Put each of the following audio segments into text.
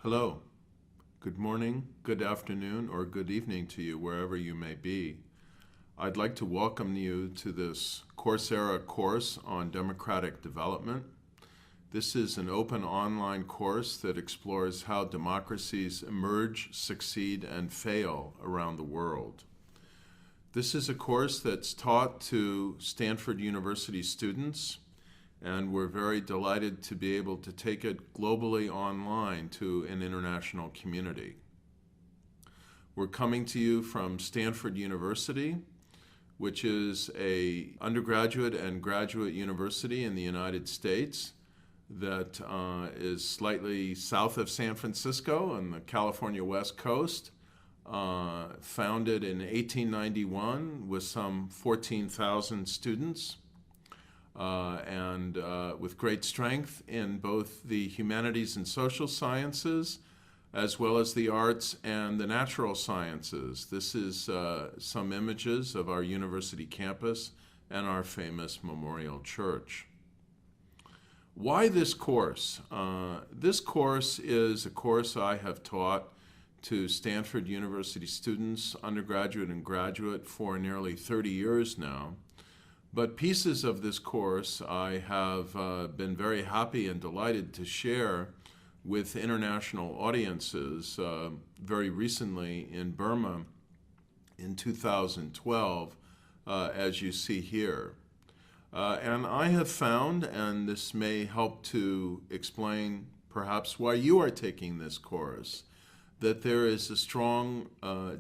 Hello, good morning, good afternoon, or good evening to you wherever you may be. I'd like to welcome you to this Coursera course on democratic development. This is an open online course that explores how democracies emerge, succeed, and fail around the world. This is a course that's taught to Stanford University students, and we're very delighted to be able to take it globally online to an international community. We're coming to you from Stanford University, which is an undergraduate and graduate university in the United States that is slightly south of San Francisco on the California West Coast, founded in 1891 with some 14,000 students. And with great strength in both the humanities and social sciences, as well as the arts and the natural sciences. This is some images of our university campus and our famous Memorial Church. Why this course? This course is a course I have taught to Stanford University students, undergraduate and graduate, for nearly 30 years now. But pieces of this course I have been very happy and delighted to share with international audiences very recently in Burma in 2012, as you see here. And I have found, and this may help to explain perhaps why you are taking this course, that there is a strong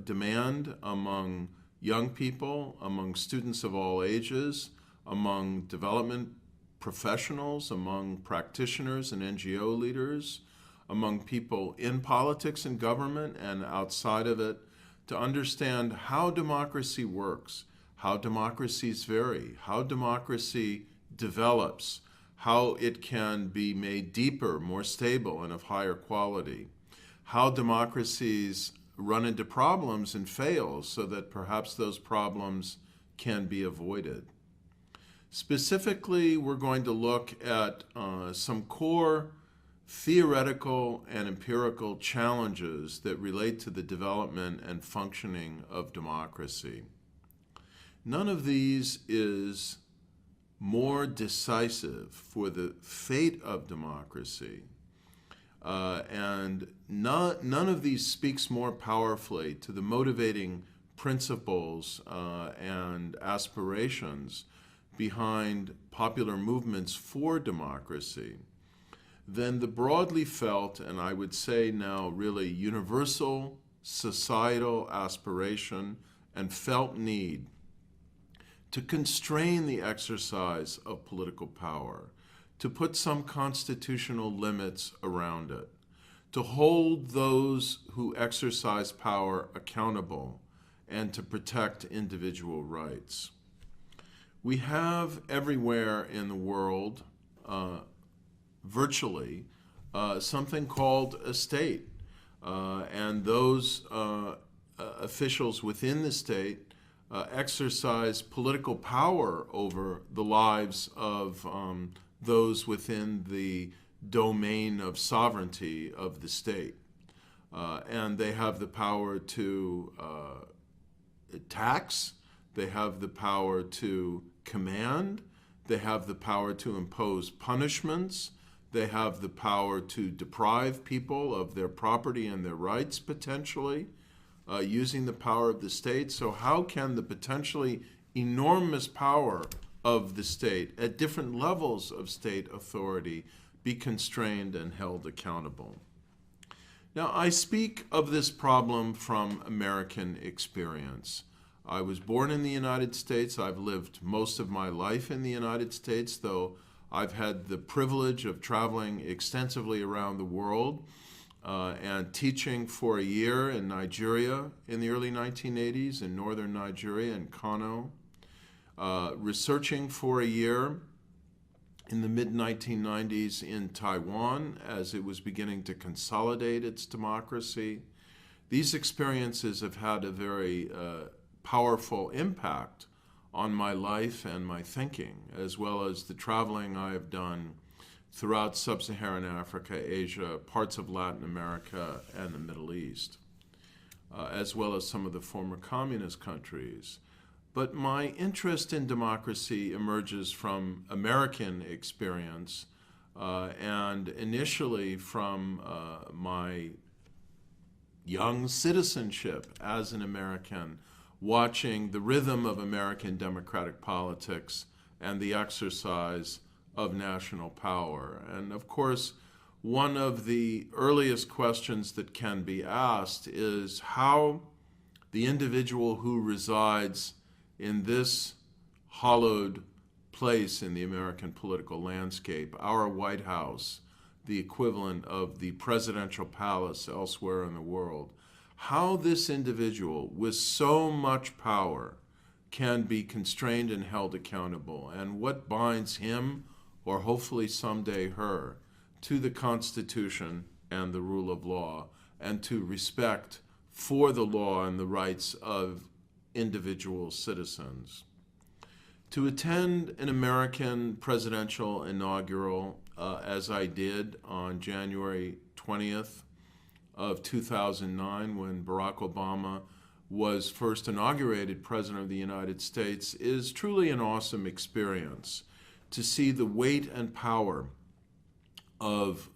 demand among young people, among students of all ages, among development professionals, among practitioners and NGO leaders, among people in politics and government and outside of it, to understand how democracy works, how democracies vary, how democracy develops, how it can be made deeper, more stable, and of higher quality, how democracies run into problems and fail so that perhaps those problems can be avoided. Specifically, we're going to look at some core theoretical and empirical challenges that relate to the development and functioning of democracy. None of these is more decisive for the fate of democracy, and none of these speaks more powerfully to the motivating principles and aspirations behind popular movements for democracy than the broadly felt, and I would say now really universal societal aspiration and felt need to constrain the exercise of political power, to put some constitutional limits around it, to hold those who exercise power accountable, and to protect individual rights. We have everywhere in the world, virtually, something called a state. And those officials within the state exercise political power over the lives of those within the domain of sovereignty of the state. And they have the power to tax, they have the power to command, they have the power to impose punishments, they have the power to deprive people of their property and their rights potentially, using the power of the state. So how can the potentially enormous power of the state at different levels of state authority be constrained and held accountable? Now, I speak of this problem from American experience. I was born in the United States. I've lived most of my life in the United States, though I've had the privilege of traveling extensively around the world and teaching for a year in Nigeria in the early 1980s, in northern Nigeria, in Kano, researching for a year in the mid-1990s in Taiwan as it was beginning to consolidate its democracy. These experiences have had a very powerful impact on my life and my thinking, as well as the traveling I have done throughout sub-Saharan Africa, Asia, parts of Latin America, and the Middle East, as well as some of the former communist countries. But my interest in democracy emerges from American experience and initially from my young citizenship as an American, watching the rhythm of American democratic politics and the exercise of national power. And of course, one of the earliest questions that can be asked is how the individual who resides in this hallowed place in the American political landscape, our White House, the equivalent of the presidential palace elsewhere in the world, how this individual with so much power can be constrained and held accountable, and what binds him, or hopefully someday her, to the Constitution and the rule of law, and to respect for the law and the rights of individual citizens. To attend an American presidential inaugural, as I did on January 20th of 2009, when Barack Obama was first inaugurated President of the United States, is truly an awesome experience. To see the weight and power of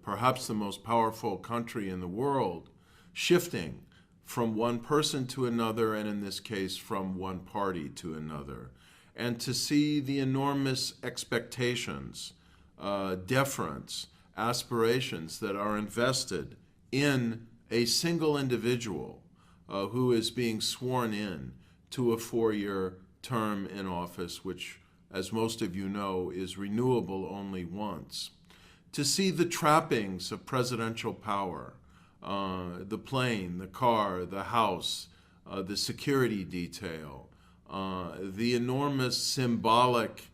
perhaps the most powerful country in the world shifting from one person to another, and in this case, from one party to another. And to see the enormous expectations, deference, aspirations that are invested in a single individual who is being sworn in to a 4-year term in office, which, as most of you know, is renewable only once. To see the trappings of presidential power, the plane, the car, the house, the security detail, the enormous symbolic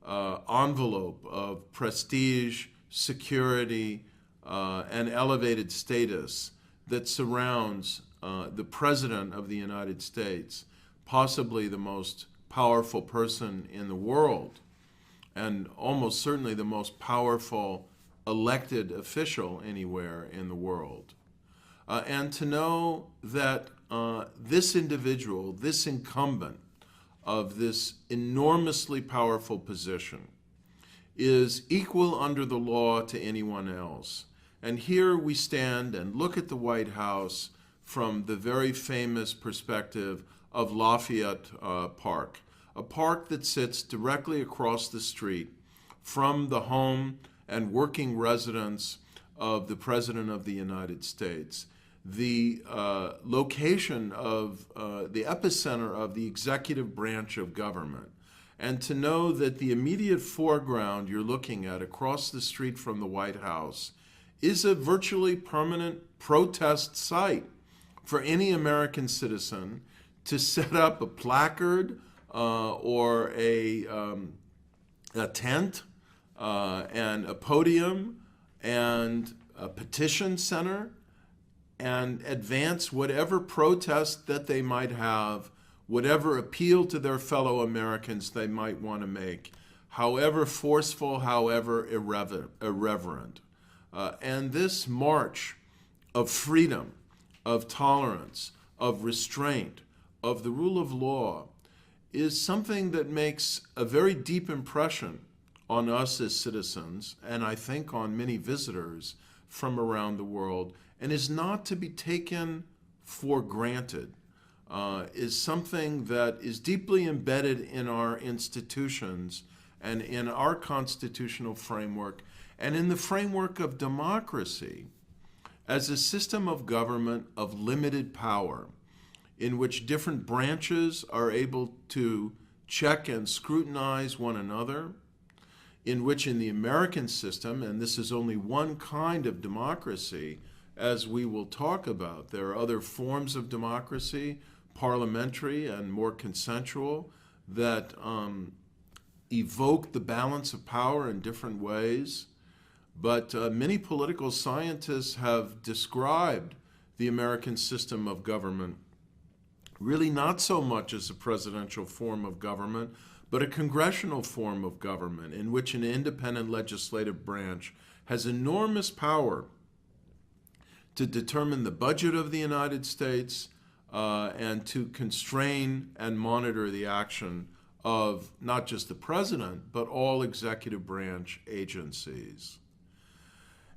envelope of prestige, security, and elevated status that surrounds the President of the United States, possibly the most powerful person in the world, and almost certainly the most powerful elected official anywhere in the world. And to know that this individual, this incumbent of this enormously powerful position, is equal under the law to anyone else. And here we stand and look at the White House from the very famous perspective of Lafayette Park, a park that sits directly across the street from the home and working residence of the President of the United States, the location of the epicenter of the executive branch of government. And to know that the immediate foreground you're looking at across the street from the White House is a virtually permanent protest site for any American citizen to set up a placard or a tent and a podium and a petition center and advance whatever protest that they might have, whatever appeal to their fellow Americans they might want to make, however forceful, however irreverent. And this march of freedom, of tolerance, of restraint, of the rule of law is something that makes a very deep impression on us as citizens, and I think on many visitors from around the world, and is not to be taken for granted, is something that is deeply embedded in our institutions and in our constitutional framework and in the framework of democracy as a system of government of limited power in which different branches are able to check and scrutinize one another, in which in the American system, and this is only one kind of democracy, as we will talk about, there are other forms of democracy, parliamentary and more consensual, that evoke the balance of power in different ways. But many political scientists have described the American system of government really not so much as a presidential form of government, but a congressional form of government in which an independent legislative branch has enormous power to determine the budget of the United States and to constrain and monitor the action of not just the president, but all executive branch agencies.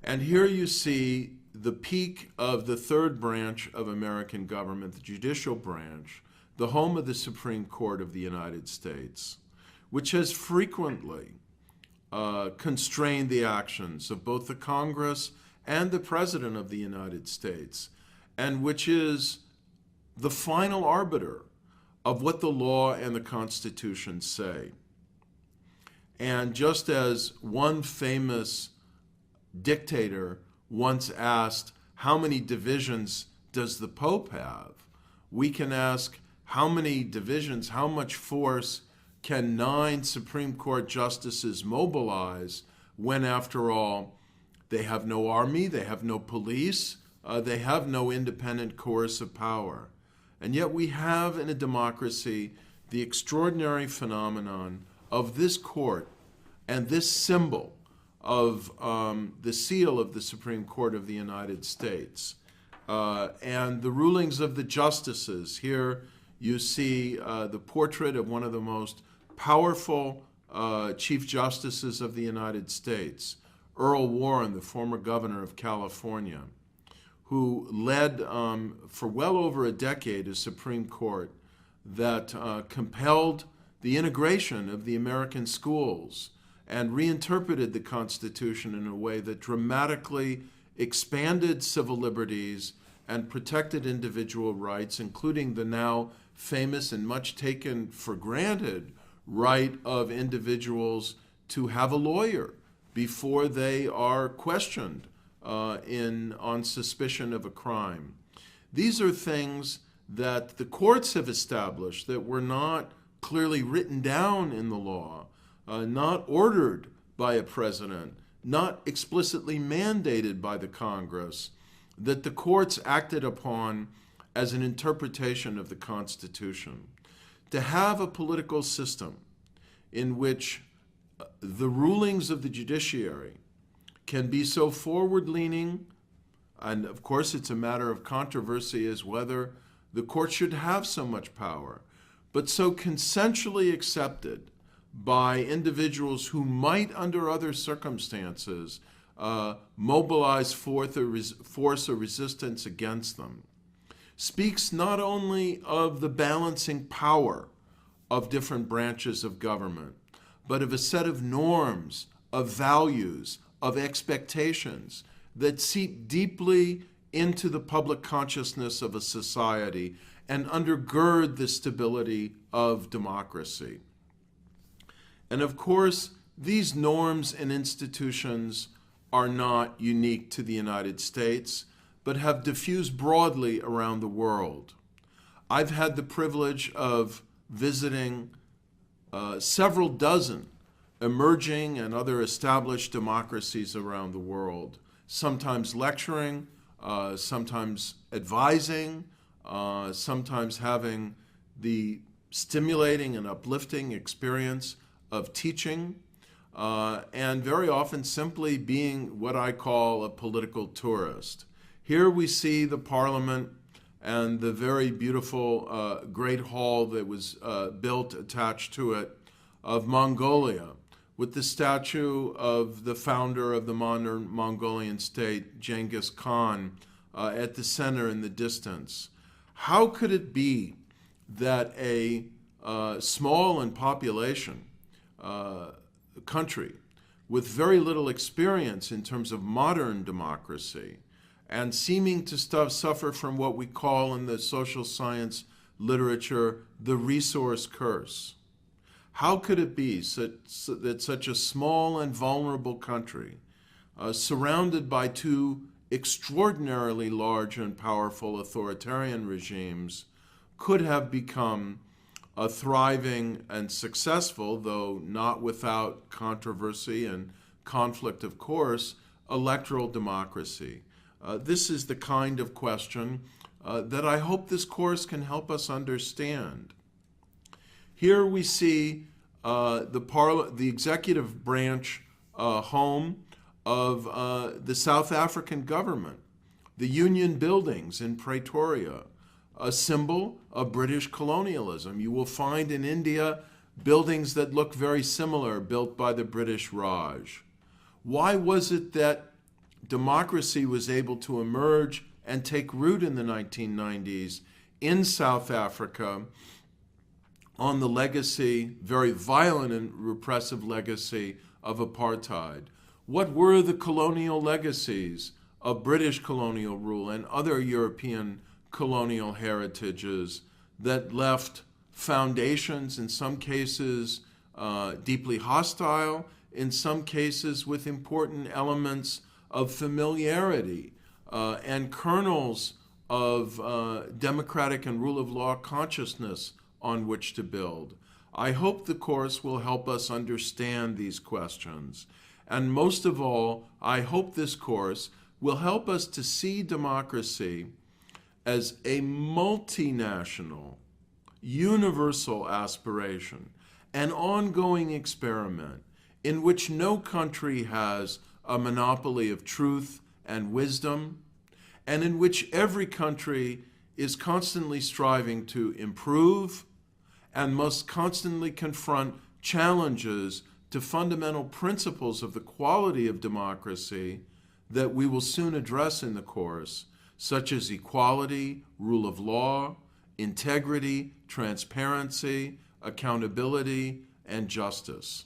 And here you see the peak of the third branch of American government, the judicial branch, the home of the Supreme Court of the United States, which has frequently constrained the actions of both the Congress and the President of the United States, and which is the final arbiter of what the law and the Constitution say. And just as one famous dictator once asked, how many divisions does the Pope have? We can ask, how many divisions, how much force can 9 Supreme Court justices mobilize when, after all, they have no army, they have no police, they have no independent coercive power? And yet we have in a democracy the extraordinary phenomenon of this court and this symbol of the seal of the Supreme Court of the United States. And the rulings of the justices. Here you see the portrait of one of the most powerful Chief Justices of the United States, Earl Warren, the former governor of California, who led for well over a decade a Supreme Court that compelled the integration of the American schools and reinterpreted the Constitution in a way that dramatically expanded civil liberties and protected individual rights, including the now famous and much taken for granted right of individuals to have a lawyer before they are questioned on suspicion of a crime. These are things that the courts have established that were not clearly written down in the law, not ordered by a president, not explicitly mandated by the Congress, that the courts acted upon as an interpretation of the Constitution. To have a political system in which the rulings of the judiciary can be so forward-leaning, and of course it's a matter of controversy as whether the court should have so much power, but so consensually accepted by individuals who might, under other circumstances, mobilize force or resistance against them, speaks not only of the balancing power of different branches of government, but of a set of norms, of values, of expectations that seep deeply into the public consciousness of a society and undergird the stability of democracy. And of course, these norms and institutions are not unique to the United States, but have diffused broadly around the world. I've had the privilege of visiting several dozen emerging and other established democracies around the world, sometimes lecturing, sometimes advising, sometimes having the stimulating and uplifting experience of teaching, and very often simply being what I call a political tourist. Here we see the parliament and the very beautiful Great Hall that was built attached to it of Mongolia, with the statue of the founder of the modern Mongolian state, Genghis Khan, at the center in the distance. How could it be that a small in population country with very little experience in terms of modern democracy and seeming to suffer from what we call in the social science literature the resource curse? How could it be that such a small and vulnerable country, surrounded by two extraordinarily large and powerful authoritarian regimes, could have become a thriving and successful, though not without controversy and conflict, of course, electoral democracy? This is the kind of question that I hope this course can help us understand. Here we see the executive branch home of the South African government, the Union buildings in Pretoria, a symbol of British colonialism. You will find in India buildings that look very similar, built by the British Raj. Why was it that democracy was able to emerge and take root in the 1990s in South Africa on the legacy, very violent and repressive legacy of apartheid? What were the colonial legacies of British colonial rule and other European colonial heritages that left foundations, in some cases deeply hostile, in some cases with important elements of familiarity and kernels of democratic and rule of law consciousness on which to build? I hope the course will help us understand these questions. And most of all, I hope this course will help us to see democracy as a multinational, universal aspiration, an ongoing experiment in which no country has a monopoly of truth and wisdom, and in which every country is constantly striving to improve and must constantly confront challenges to fundamental principles of the quality of democracy that we will soon address in the course, such as equality, rule of law, integrity, transparency, accountability, and justice.